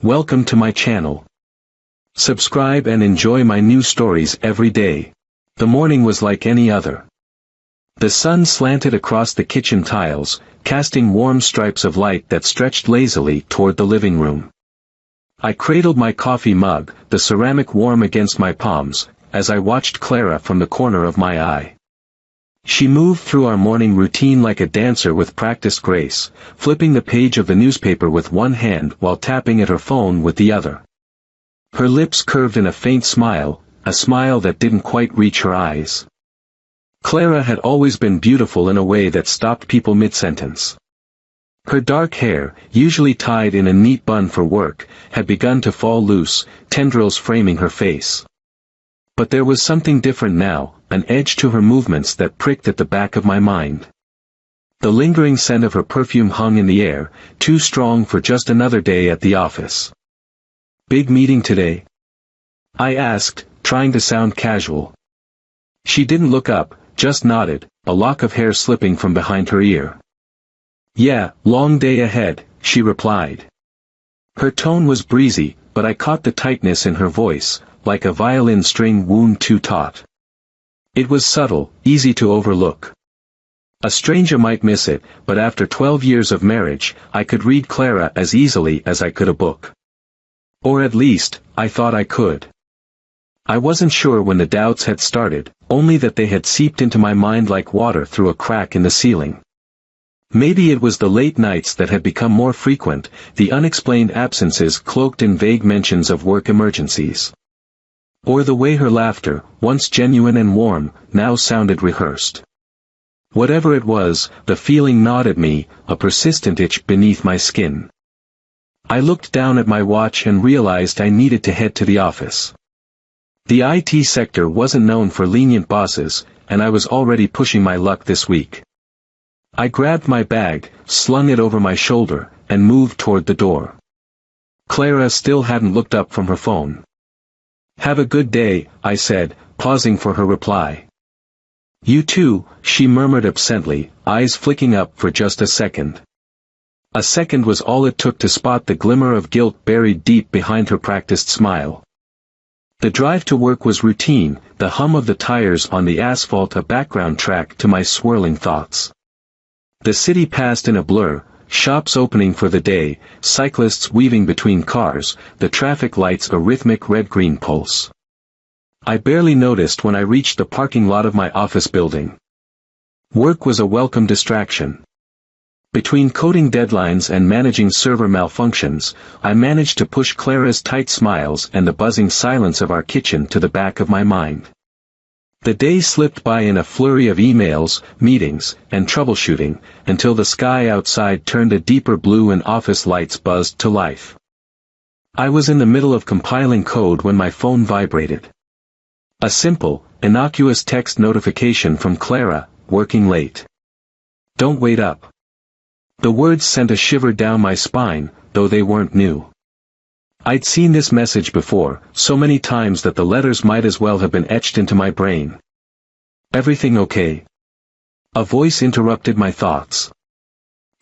Welcome to my channel. Subscribe and enjoy my new stories every day. The morning was like any other. The sun slanted across the kitchen tiles, casting warm stripes of light that stretched lazily toward the living room. I cradled my coffee mug, the ceramic warm against my palms, as I watched Clara from the corner of my eye. She moved through our morning routine like a dancer with practiced grace, flipping the page of the newspaper with one hand while tapping at her phone with the other. Her lips curved in a faint smile, a smile that didn't quite reach her eyes. Clara had always been beautiful in a way that stopped people mid-sentence. Her dark hair, usually tied in a neat bun for work, had begun to fall loose, tendrils framing her face. But there was something different now, an edge to her movements that pricked at the back of my mind. The lingering scent of her perfume hung in the air, too strong for just another day at the office. "Big meeting today?" I asked, trying to sound casual. She didn't look up, just nodded, a lock of hair slipping from behind her ear. "Yeah, long day ahead," she replied. Her tone was breezy, but I caught the tightness in her voice, like a violin string wound too taut. It was subtle, easy to overlook. A stranger might miss it, but after 12 years of marriage, I could read Clara as easily as I could a book. Or at least, I thought I could. I wasn't sure when the doubts had started, only that they had seeped into my mind like water through a crack in the ceiling. Maybe it was the late nights that had become more frequent, the unexplained absences cloaked in vague mentions of work emergencies. Or the way her laughter, once genuine and warm, now sounded rehearsed. Whatever it was, the feeling gnawed at me, a persistent itch beneath my skin. I looked down at my watch and realized I needed to head to the office. The IT sector wasn't known for lenient bosses, and I was already pushing my luck this week. I grabbed my bag, slung it over my shoulder, and moved toward the door. Clara still hadn't looked up from her phone. "Have a good day," I said, pausing for her reply. "You too," she murmured absently, eyes flicking up for just a second. A second was all it took to spot the glimmer of guilt buried deep behind her practiced smile. The drive to work was routine, the hum of the tires on the asphalt a background track to my swirling thoughts. The city passed in a blur, shops opening for the day, cyclists weaving between cars, the traffic lights a rhythmic red-green pulse. I barely noticed when I reached the parking lot of my office building. Work was a welcome distraction. Between coding deadlines and managing server malfunctions, I managed to push Clara's tight smiles and the buzzing silence of our kitchen to the back of my mind. The day slipped by in a flurry of emails, meetings, and troubleshooting, until the sky outside turned a deeper blue and office lights buzzed to life. I was in the middle of compiling code when my phone vibrated. A simple, innocuous text notification from Clara, "Working late. Don't wait up." The words sent a shiver down my spine, though they weren't new. I'd seen this message before, so many times that the letters might as well have been etched into my brain. "Everything okay?" A voice interrupted my thoughts.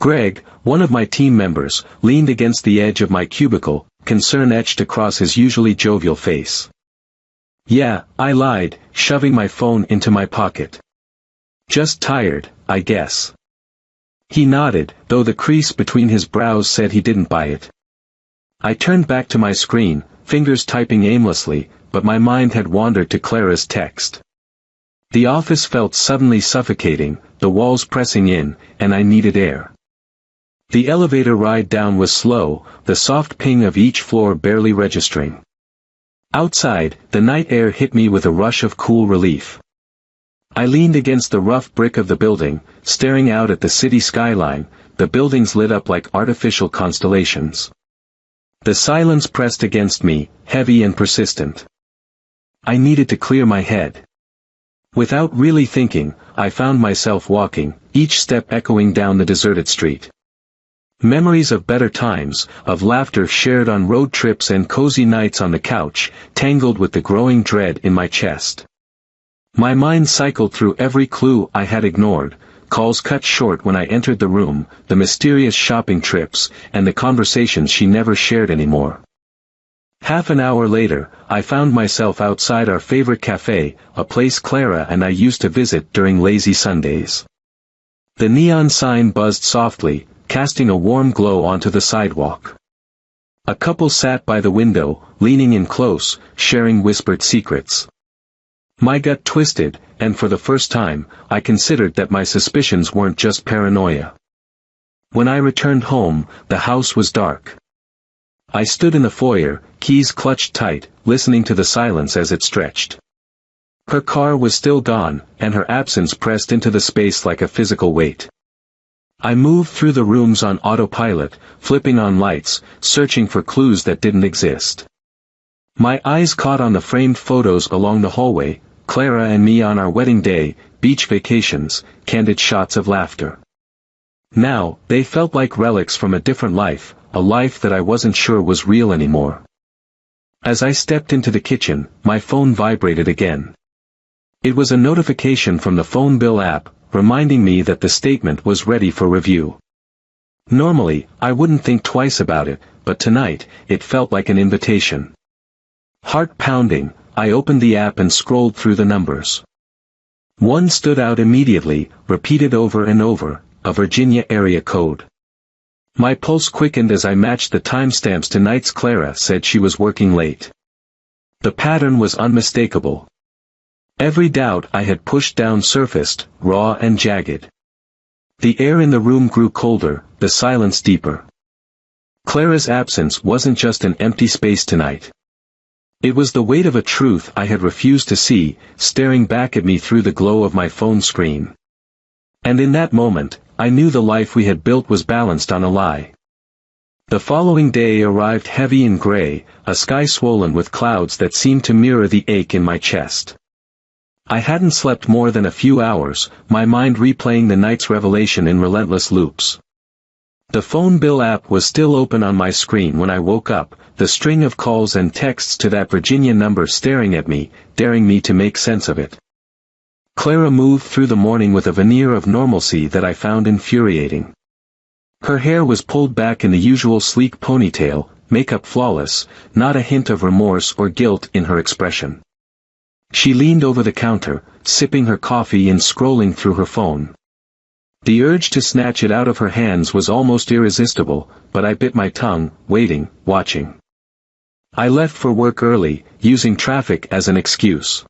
Greg, one of my team members, leaned against the edge of my cubicle, concern etched across his usually jovial face. "Yeah," I lied, shoving my phone into my pocket. "Just tired, I guess." He nodded, though the crease between his brows said he didn't buy it. I turned back to my screen, fingers typing aimlessly, but my mind had wandered to Clara's text. The office felt suddenly suffocating, the walls pressing in, and I needed air. The elevator ride down was slow, the soft ping of each floor barely registering. Outside, the night air hit me with a rush of cool relief. I leaned against the rough brick of the building, staring out at the city skyline, the buildings lit up like artificial constellations. The silence pressed against me, heavy and persistent. I needed to clear my head. Without really thinking, I found myself walking, each step echoing down the deserted street. Memories of better times, of laughter shared on road trips and cozy nights on the couch, tangled with the growing dread in my chest. My mind cycled through every clue I had ignored, calls cut short when I entered the room, the mysterious shopping trips, and the conversations she never shared anymore. Half an hour later, I found myself outside our favorite cafe, a place Clara and I used to visit during lazy Sundays. The neon sign buzzed softly, casting a warm glow onto the sidewalk. A couple sat by the window, leaning in close, sharing whispered secrets. My gut twisted, and for the first time, I considered that my suspicions weren't just paranoia. When I returned home, the house was dark. I stood in the foyer, keys clutched tight, listening to the silence as it stretched. Her car was still gone, and her absence pressed into the space like a physical weight. I moved through the rooms on autopilot, flipping on lights, searching for clues that didn't exist. My eyes caught on the framed photos along the hallway, Clara and me on our wedding day, beach vacations, candid shots of laughter. Now, they felt like relics from a different life, a life that I wasn't sure was real anymore. As I stepped into the kitchen, my phone vibrated again. It was a notification from the phone bill app, reminding me that the statement was ready for review. Normally, I wouldn't think twice about it, but tonight, it felt like an invitation. Heart pounding, I opened the app and scrolled through the numbers. One stood out immediately, repeated over and over, a Virginia area code. My pulse quickened as I matched the timestamps to nights Clara said she was working late. The pattern was unmistakable. Every doubt I had pushed down surfaced, raw and jagged. The air in the room grew colder, the silence deeper. Clara's absence wasn't just an empty space tonight. It was the weight of a truth I had refused to see, staring back at me through the glow of my phone screen. And in that moment, I knew the life we had built was balanced on a lie. The following day arrived heavy and gray, a sky swollen with clouds that seemed to mirror the ache in my chest. I hadn't slept more than a few hours, my mind replaying the night's revelation in relentless loops. The phone bill app was still open on my screen when I woke up, the string of calls and texts to that Virginia number staring at me, daring me to make sense of it. Clara moved through the morning with a veneer of normalcy that I found infuriating. Her hair was pulled back in the usual sleek ponytail, makeup flawless, not a hint of remorse or guilt in her expression. She leaned over the counter, sipping her coffee and scrolling through her phone. The urge to snatch it out of her hands was almost irresistible, but I bit my tongue, waiting, watching. I left for work early, using traffic as an excuse.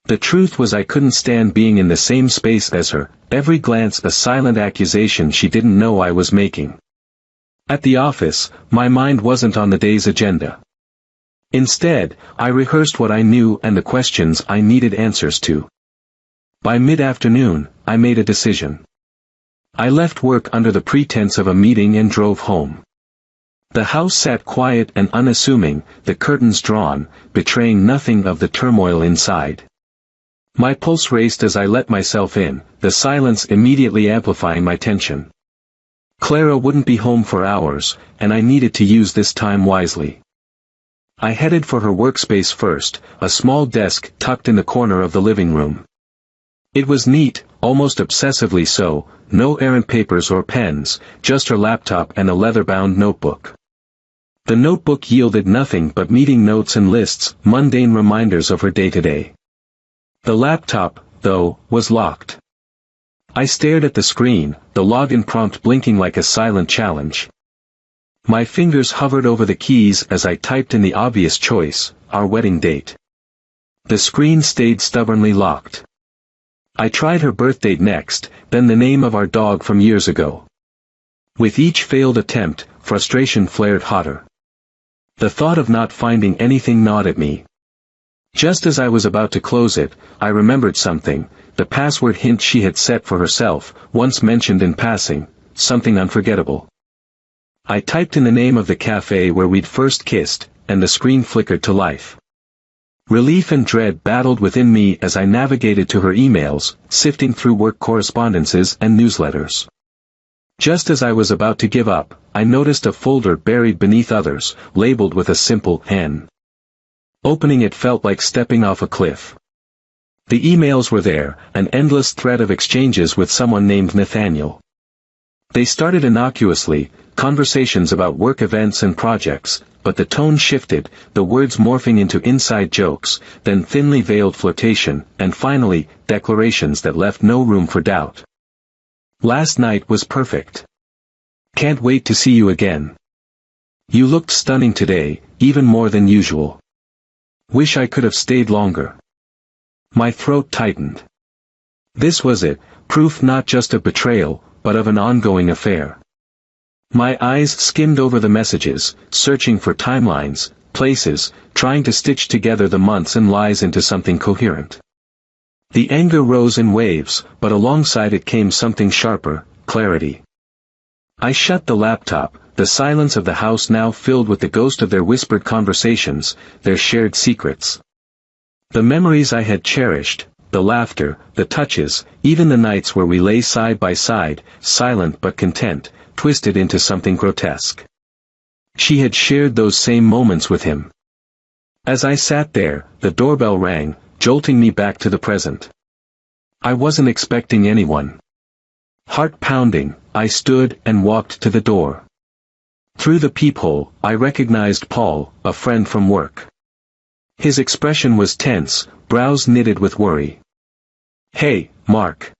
The truth was I couldn't stand being in the same space as her, every glance a silent accusation she didn't know I was making. At the office, my mind wasn't on the day's agenda. Instead, I rehearsed what I knew and the questions I needed answers to. By mid-afternoon, I made a decision. I left work under the pretense of a meeting and drove home. The house sat quiet and unassuming, the curtains drawn, betraying nothing of the turmoil inside. My pulse raced as I let myself in, the silence immediately amplifying my tension. Clara wouldn't be home for hours, and I needed to use this time wisely. I headed for her workspace first, a small desk tucked in the corner of the living room. It was neat, almost obsessively so, no errant papers or pens, just her laptop and a leather-bound notebook. The notebook yielded nothing but meeting notes and lists, mundane reminders of her day-to-day. The laptop, though, was locked. I stared at the screen, the login prompt blinking like a silent challenge. My fingers hovered over the keys as I typed in the obvious choice, our wedding date. The screen stayed stubbornly locked. I tried her birth date next, then the name of our dog from years ago. With each failed attempt, frustration flared hotter. The thought of not finding anything gnawed at me. Just as I was about to close it, I remembered something, the password hint she had set for herself, once mentioned in passing, something unforgettable. I typed in the name of the cafe where we'd first kissed, and the screen flickered to life. Relief and dread battled within me as I navigated to her emails, sifting through work correspondences and newsletters. Just as I was about to give up, I noticed a folder buried beneath others, labeled with a simple N. Opening it felt like stepping off a cliff. The emails were there, an endless thread of exchanges with someone named Nathaniel. They started innocuously, conversations about work events and projects, but the tone shifted, the words morphing into inside jokes, then thinly veiled flirtation, and finally, declarations that left no room for doubt. Last night was perfect. Can't wait to see you again. You looked stunning today, even more than usual. Wish I could have stayed longer. My throat tightened. This was it, proof not just of betrayal, but of an ongoing affair. My eyes skimmed over the messages, searching for timelines, places, trying to stitch together the months and lies into something coherent. The anger rose in waves, but alongside it came something sharper, clarity. I shut the laptop, the silence of the house now filled with the ghost of their whispered conversations, their shared secrets. The memories I had cherished, the laughter, the touches, even the nights where we lay side by side, silent but content, twisted into something grotesque. She had shared those same moments with him. As I sat there, the doorbell rang, jolting me back to the present. I wasn't expecting anyone. Heart pounding, I stood and walked to the door. Through the peephole, I recognized Paul, a friend from work. His expression was tense, brows knitted with worry. "Hey, Mark.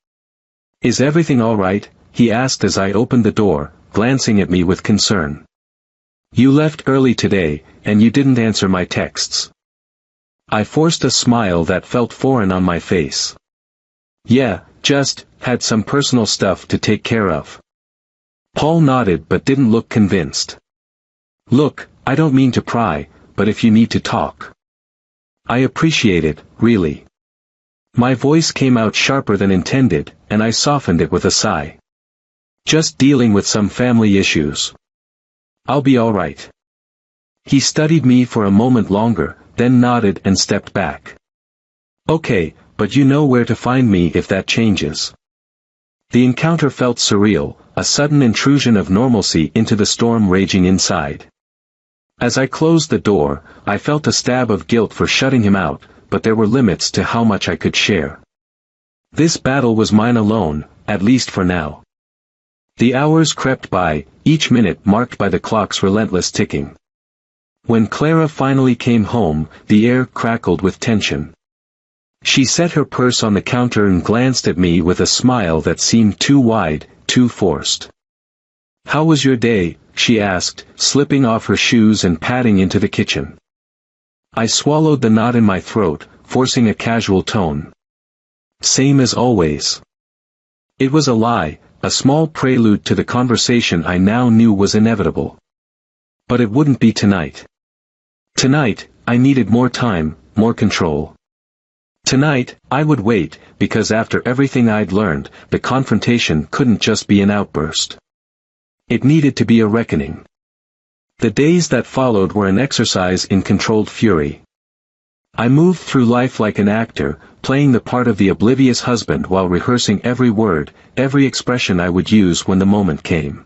Is everything all right?" he asked as I opened the door, glancing at me with concern. "You left early today, and you didn't answer my texts." I forced a smile that felt foreign on my face. "Yeah, just had some personal stuff to take care of." Paul nodded but didn't look convinced. "Look, I don't mean to pry, but if you need to talk. I appreciate it, really." My voice came out sharper than intended, and I softened it with a sigh. "Just dealing with some family issues. I'll be all right." He studied me for a moment longer, then nodded and stepped back. "Okay, but you know where to find me if that changes." The encounter felt surreal, a sudden intrusion of normalcy into the storm raging inside. As I closed the door, I felt a stab of guilt for shutting him out, but there were limits to how much I could share. This battle was mine alone, at least for now. The hours crept by, each minute marked by the clock's relentless ticking. When Clara finally came home, the air crackled with tension. She set her purse on the counter and glanced at me with a smile that seemed too wide, too forced. "How was your day?" she asked, slipping off her shoes and padding into the kitchen. I swallowed the knot in my throat, forcing a casual tone. "Same as always." It was a lie, a small prelude to the conversation I now knew was inevitable. But it wouldn't be tonight. Tonight, I needed more time, more control. Tonight, I would wait, because after everything I'd learned, the confrontation couldn't just be an outburst. It needed to be a reckoning. The days that followed were an exercise in controlled fury. I moved through life like an actor, playing the part of the oblivious husband while rehearsing every word, every expression I would use when the moment came.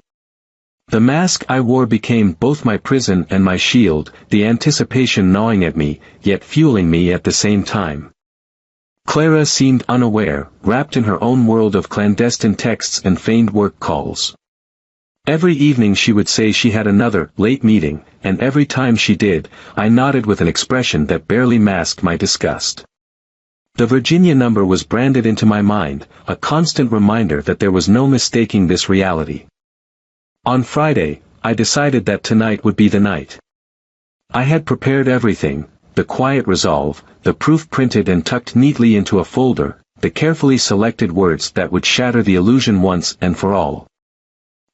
The mask I wore became both my prison and my shield, the anticipation gnawing at me, yet fueling me at the same time. Clara seemed unaware, wrapped in her own world of clandestine texts and feigned work calls. Every evening she would say she had another late meeting, and every time she did, I nodded with an expression that barely masked my disgust. The Virginia number was branded into my mind, a constant reminder that there was no mistaking this reality. On Friday, I decided that tonight would be the night. I had prepared everything, the quiet resolve, the proof printed and tucked neatly into a folder, the carefully selected words that would shatter the illusion once and for all.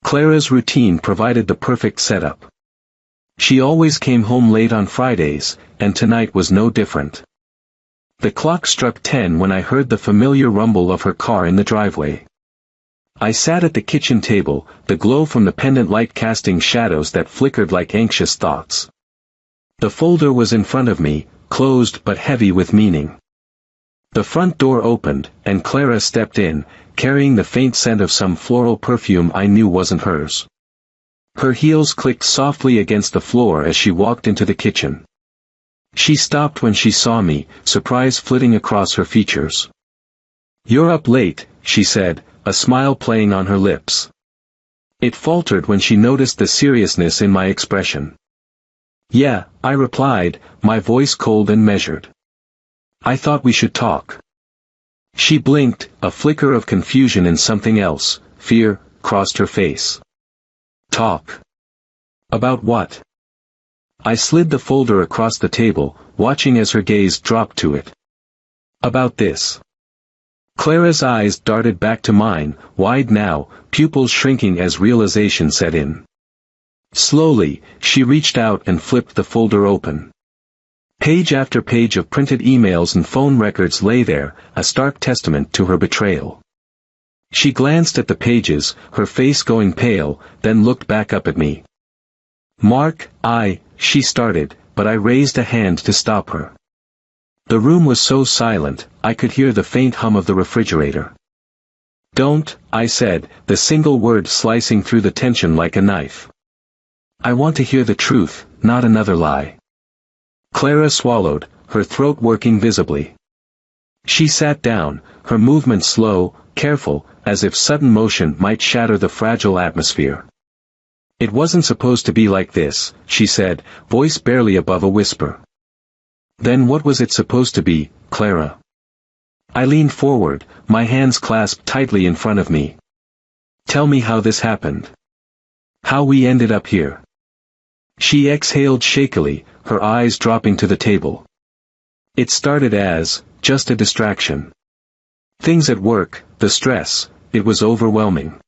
Clara's routine provided the perfect setup. She always came home late on Fridays, and tonight was no different. The clock struck 10 when I heard the familiar rumble of her car in the driveway. I sat at the kitchen table, the glow from the pendant light casting shadows that flickered like anxious thoughts. The folder was in front of me, closed but heavy with meaning. The front door opened, and Clara stepped in, carrying the faint scent of some floral perfume I knew wasn't hers. Her heels clicked softly against the floor as she walked into the kitchen. She stopped when she saw me, surprise flitting across her features. "You're up late," she said, a smile playing on her lips. It faltered when she noticed the seriousness in my expression. "Yeah," I replied, my voice cold and measured. "I thought we should talk." She blinked, a flicker of confusion and something else, fear, crossed her face. "Talk? About what?" I slid the folder across the table, watching as her gaze dropped to it. "About this." Clara's eyes darted back to mine, wide now, pupils shrinking as realization set in. Slowly, she reached out and flipped the folder open. Page after page of printed emails and phone records lay there, a stark testament to her betrayal. She glanced at the pages, her face going pale, then looked back up at me. "Mark, she started, but I raised a hand to stop her. The room was so silent, I could hear the faint hum of the refrigerator. "Don't," I said, the single word slicing through the tension like a knife. "I want to hear the truth, not another lie." Clara swallowed, her throat working visibly. She sat down, her movement slow, careful, as if sudden motion might shatter the fragile atmosphere. "It wasn't supposed to be like this," she said, voice barely above a whisper. "Then what was it supposed to be, Clara?" I leaned forward, my hands clasped tightly in front of me. "Tell me how this happened. How we ended up here." She exhaled shakily, her eyes dropping to the table. "It started as, just a distraction. Things at work, the stress, it was overwhelming.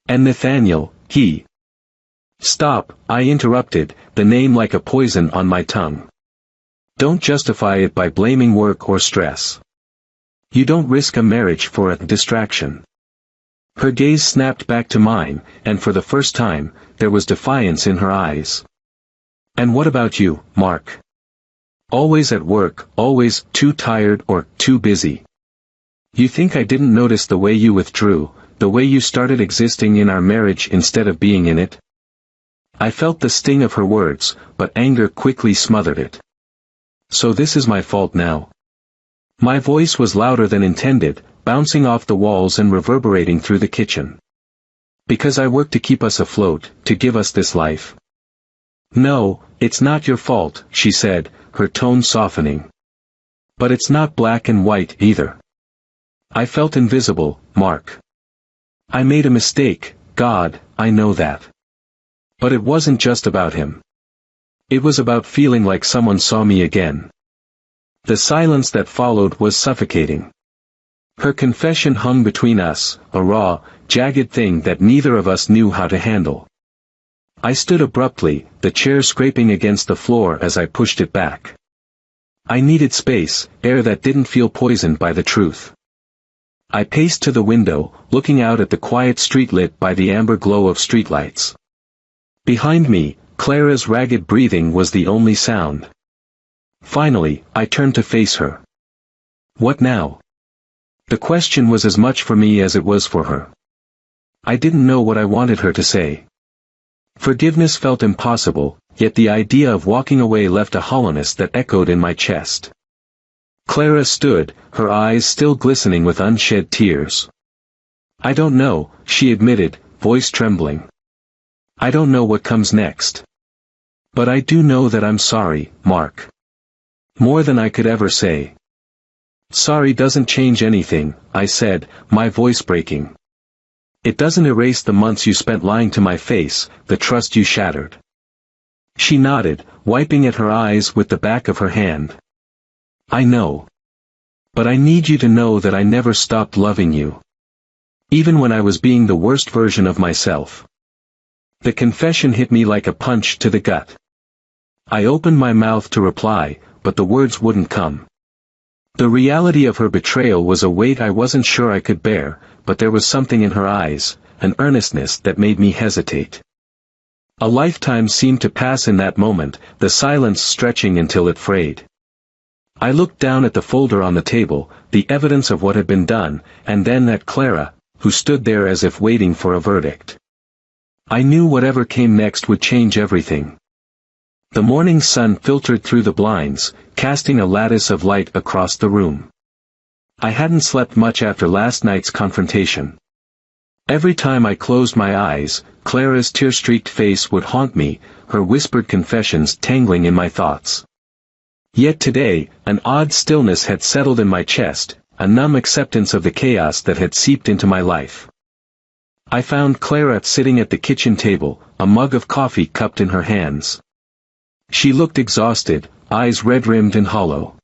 And Nathaniel, he—" "Stop," I interrupted, the name like a poison on my tongue. "Don't justify it by blaming work or stress. You don't risk a marriage for a distraction." Her gaze snapped back to mine, and for the first time, there was defiance in her eyes. "And what about you, Mark? Always at work, always too tired or too busy. You think I didn't notice the way you withdrew, the way you started existing in our marriage instead of being in it?" I felt the sting of her words, but anger quickly smothered it. "So this is my fault now?" My voice was louder than intended, bouncing off the walls and reverberating through the kitchen. "Because I work to keep us afloat, to give us this life." "No, it's not your fault," she said, her tone softening. "But it's not black and white either. I felt invisible, Mark. I made a mistake, God, I know that. But it wasn't just about him. It was about feeling like someone saw me again." The silence that followed was suffocating. Her confession hung between us, a raw, jagged thing that neither of us knew how to handle. I stood abruptly, the chair scraping against the floor as I pushed it back. I needed space, air that didn't feel poisoned by the truth. I paced to the window, looking out at the quiet street lit by the amber glow of streetlights. Behind me, Clara's ragged breathing was the only sound. Finally, I turned to face her. "What now?" The question was as much for me as it was for her. I didn't know what I wanted her to say. Forgiveness felt impossible, yet the idea of walking away left a hollowness that echoed in my chest. Clara stood, her eyes still glistening with unshed tears. "I don't know," she admitted, voice trembling. "I don't know what comes next. But I do know that I'm sorry, Mark. More than I could ever say." "Sorry doesn't change anything," I said, my voice breaking. "It doesn't erase the months you spent lying to my face, the trust you shattered." She nodded, wiping at her eyes with the back of her hand. "I know. But I need you to know that I never stopped loving you. Even when I was being the worst version of myself." The confession hit me like a punch to the gut. I opened my mouth to reply, but the words wouldn't come. The reality of her betrayal was a weight I wasn't sure I could bear, but there was something in her eyes, an earnestness that made me hesitate. A lifetime seemed to pass in that moment, the silence stretching until it frayed. I looked down at the folder on the table, the evidence of what had been done, and then at Clara, who stood there as if waiting for a verdict. I knew whatever came next would change everything. The morning sun filtered through the blinds, casting a lattice of light across the room. I hadn't slept much after last night's confrontation. Every time I closed my eyes, Clara's tear-streaked face would haunt me, her whispered confessions tangling in my thoughts. Yet today, an odd stillness had settled in my chest, a numb acceptance of the chaos that had seeped into my life. I found Clara sitting at the kitchen table, a mug of coffee cupped in her hands. She looked exhausted, eyes red-rimmed and hollow.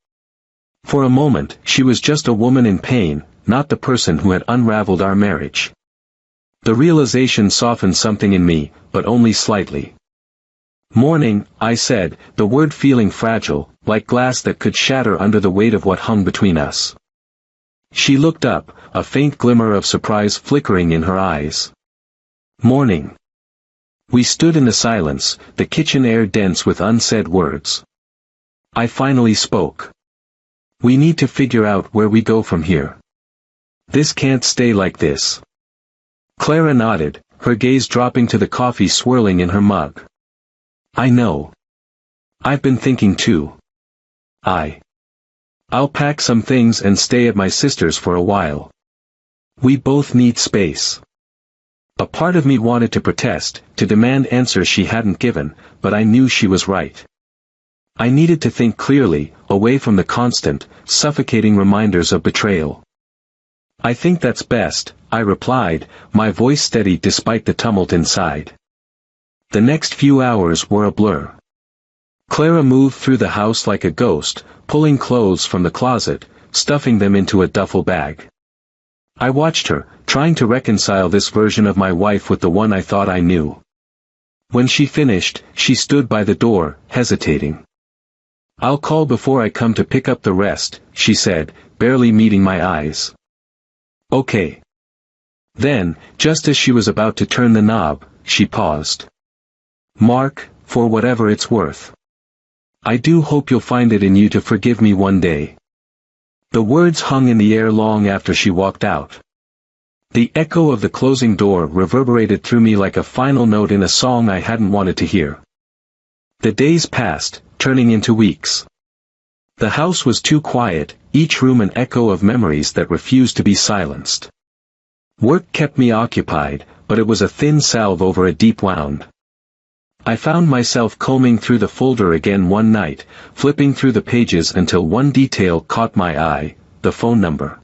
For a moment, she was just a woman in pain, not the person who had unraveled our marriage. The realization softened something in me, but only slightly. "Morning," I said, the word feeling fragile, like glass that could shatter under the weight of what hung between us. She looked up, a faint glimmer of surprise flickering in her eyes. "Morning." We stood in the silence, the kitchen air dense with unsaid words. I finally spoke. "We need to figure out where we go from here. This can't stay like this." Clara nodded, her gaze dropping to the coffee swirling in her mug. "I know. I've been thinking too. I'll pack some things and stay at my sister's for a while. We both need space." A part of me wanted to protest, to demand answers she hadn't given, but I knew she was right. I needed to think clearly, away from the constant, suffocating reminders of betrayal. "I think that's best," I replied, my voice steady despite the tumult inside. The next few hours were a blur. Clara moved through the house like a ghost, pulling clothes from the closet, stuffing them into a duffel bag. I watched her, trying to reconcile this version of my wife with the one I thought I knew. When she finished, she stood by the door, hesitating. "I'll call before I come to pick up the rest," she said, barely meeting my eyes. "Okay." Then, just as she was about to turn the knob, she paused. "Mark, for whatever it's worth. I do hope you'll find it in you to forgive me one day." The words hung in the air long after she walked out. The echo of the closing door reverberated through me like a final note in a song I hadn't wanted to hear. The days passed, turning into weeks. The house was too quiet, each room an echo of memories that refused to be silenced. Work kept me occupied, but it was a thin salve over a deep wound. I found myself combing through the folder again one night, flipping through the pages until one detail caught my eye, the phone number.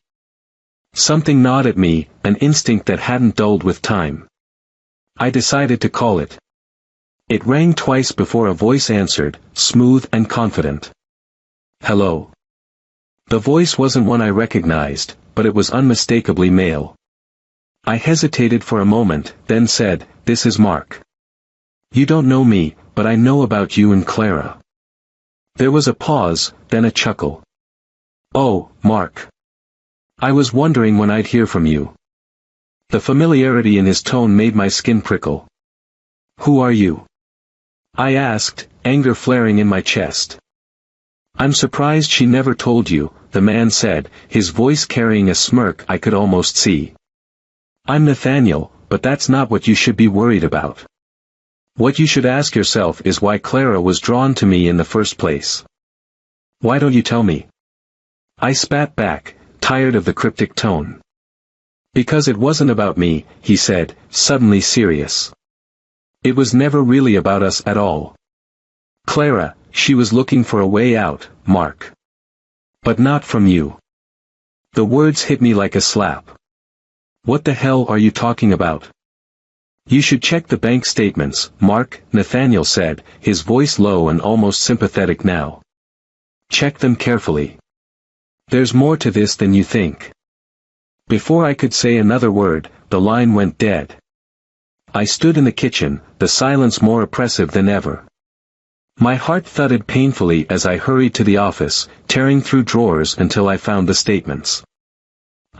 Something gnawed at me, an instinct that hadn't dulled with time. I decided to call it. It rang twice before a voice answered, smooth and confident. "Hello." The voice wasn't one I recognized, but it was unmistakably male. I hesitated for a moment, then said, "This is Mark. You don't know me, but I know about you and Clara." There was a pause, then a chuckle. "Oh, Mark. I was wondering when I'd hear from you." The familiarity in his tone made my skin prickle. "Who are you?" I asked, anger flaring in my chest. "I'm surprised she never told you," the man said, his voice carrying a smirk I could almost see. "I'm Nathaniel, but that's not what you should be worried about. What you should ask yourself is why Clara was drawn to me in the first place. Why don't you tell me?" I spat back, tired of the cryptic tone. "Because it wasn't about me," he said, suddenly serious. "It was never really about us at all. Clara, she was looking for a way out, Mark. But not from you." The words hit me like a slap. "What the hell are you talking about?" "You should check the bank statements, Mark," Nathaniel said, his voice low and almost sympathetic now. "Check them carefully. There's more to this than you think." Before I could say another word, the line went dead. I stood in the kitchen, the silence more oppressive than ever. My heart thudded painfully as I hurried to the office, tearing through drawers until I found the statements.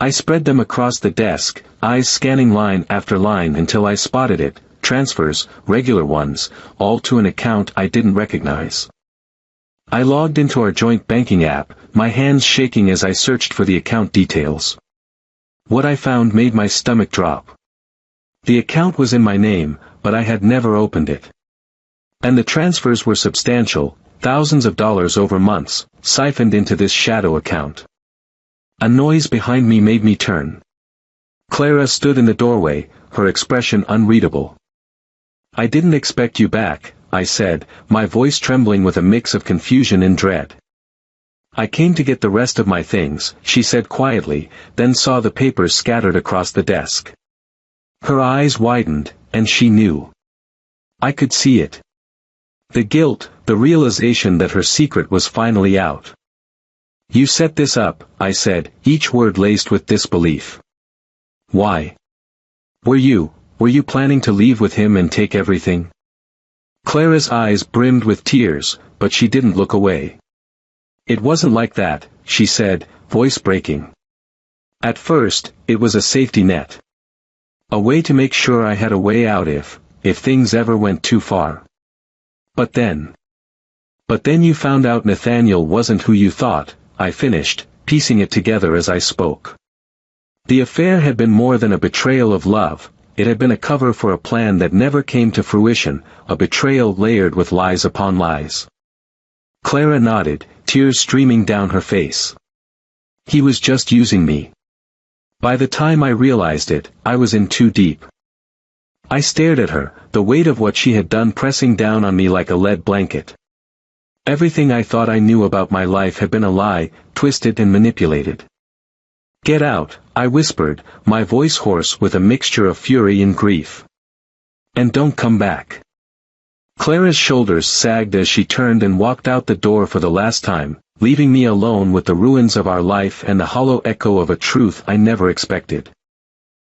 I spread them across the desk, eyes scanning line after line until I spotted it, transfers, regular ones, all to an account I didn't recognize. I logged into our joint banking app, my hands shaking as I searched for the account details. What I found made my stomach drop. The account was in my name, but I had never opened it. And the transfers were substantial, thousands of dollars over months, siphoned into this shadow account. A noise behind me made me turn. Clara stood in the doorway, her expression unreadable. "I didn't expect you back," I said, my voice trembling with a mix of confusion and dread. "I came to get the rest of my things," she said quietly, then saw the papers scattered across the desk. Her eyes widened, and she knew. I could see it. The guilt, the realization that her secret was finally out. "You set this up," I said, each word laced with disbelief. "Why? Were you planning to leave with him and take everything?" Clara's eyes brimmed with tears, but she didn't look away. "It wasn't like that," she said, voice breaking. "At first, it was a safety net. A way to make sure I had a way out if things ever went too far. But then you found out Nathaniel wasn't who you thought," I finished, piecing it together as I spoke. The affair had been more than a betrayal of love, it had been a cover for a plan that never came to fruition, a betrayal layered with lies upon lies. Clara nodded, tears streaming down her face. "He was just using me. By the time I realized it, I was in too deep." I stared at her, the weight of what she had done pressing down on me like a lead blanket. Everything I thought I knew about my life had been a lie, twisted and manipulated. "Get out," I whispered, my voice hoarse with a mixture of fury and grief. "And don't come back." Clara's shoulders sagged as she turned and walked out the door for the last time, leaving me alone with the ruins of our life and the hollow echo of a truth I never expected.